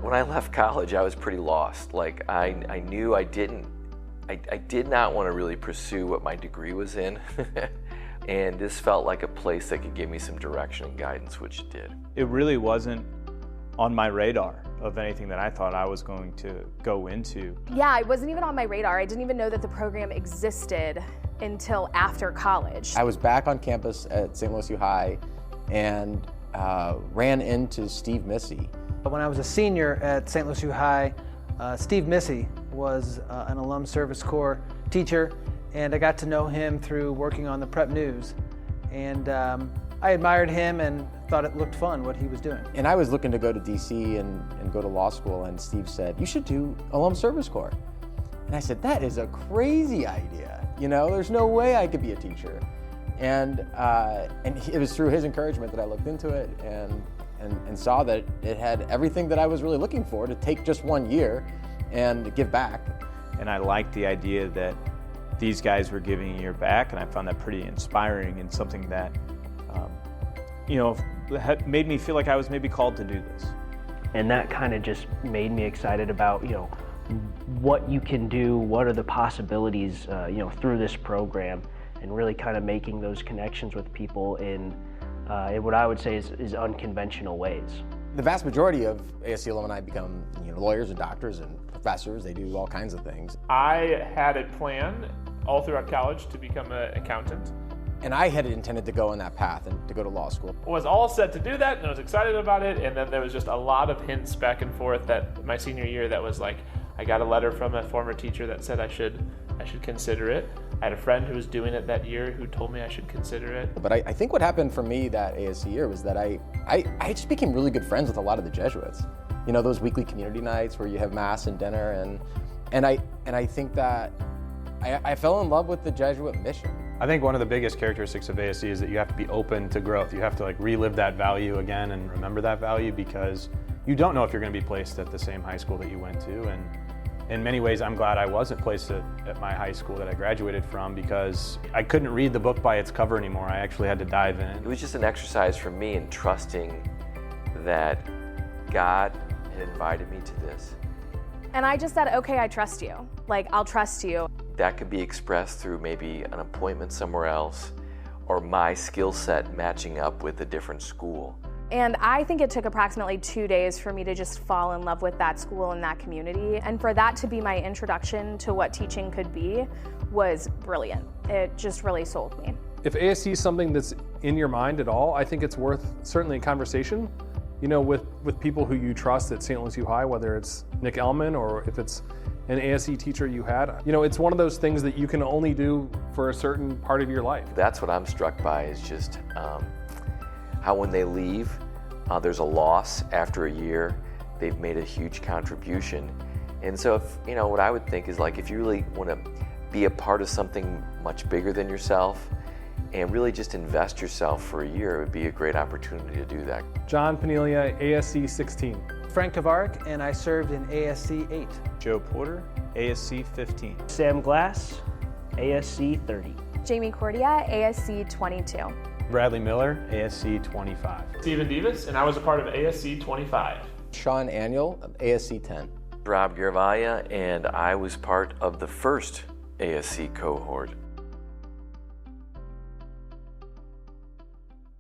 When I left college, I was pretty lost. Like I knew I did not want to really pursue what my degree was in. And this felt like a place that could give me some direction and guidance, which it did. It really wasn't on my radar of anything that I thought I was going to go into. Yeah, it wasn't even on my radar. I didn't even know that the program existed until after college. I was back on campus at SLUH High and ran into Steve Missy. When I was a senior at SLUH High, Steve Missy was an Alum Service Corps teacher, and I got to know him through working on the Prep News. And I admired him and thought it looked fun what he was doing. And I was looking to go to DC and go to law school, and Steve said, "You should do Alum Service Corps." And I said, "That is a crazy idea. You know, there's no way I could be a teacher." And it was through his encouragement that I looked into it and saw that it had everything that I was really looking for, to take just 1 year and give back. And I liked the idea that these guys were giving a year back, and I found that pretty inspiring and something that, made me feel like I was maybe called to do this. And that kind of just made me excited about, what you can do, what are the possibilities, through this program, and really kind of making those connections with people in what I would say is unconventional ways. The vast majority of ASC alumni become lawyers and doctors and professors. They do all kinds of things. I had a plan all throughout college to become an accountant. And I had intended to go on that path and to go to law school. Was all set to do that, and I was excited about it, and then there was just a lot of hints back and forth that my senior year that was like, I got a letter from a former teacher that said I should consider it. I had a friend who was doing it that year who told me I should consider it. But I think what happened for me that ASC year was that I just became really good friends with a lot of the Jesuits. Those weekly community nights where you have mass and dinner, and I think that I fell in love with the Jesuit mission. I think one of the biggest characteristics of ASC is that you have to be open to growth. You have to relive that value again and remember that value, because you don't know if you're going to be placed at the same high school that you went to. And in many ways, I'm glad I wasn't placed at my high school that I graduated from, because I couldn't read the book by its cover anymore. I actually had to dive in. It was just an exercise for me in trusting that God had invited me to this. And I just said, okay, I trust you. I'll trust you. That could be expressed through maybe an appointment somewhere else, or my skill set matching up with a different school. And I think it took approximately 2 days for me to just fall in love with that school and that community. And for that to be my introduction to what teaching could be was brilliant. It just really sold me. If ASC is something that's in your mind at all, I think it's worth certainly a conversation, with people who you trust at St. Lucie High, whether it's Nick Ellman or if it's an ASC teacher you had. It's one of those things that you can only do for a certain part of your life. That's what I'm struck by, is just how when they leave, there's a loss after a year. They've made a huge contribution. And so what I would think is, if you really want to be a part of something much bigger than yourself and really just invest yourself for a year, it would be a great opportunity to do that. John Panelia, ASC 16. Frank Tavarik, and I served in ASC 8. Joe Porter, ASC 15. Sam Glass, ASC 30. Jamie Cordia, ASC 22. Bradley Miller, ASC 25. Stephen Davis, and I was a part of ASC 25. Sean Annual, ASC 10. Rob Garavaglia, and I was part of the first ASC cohort.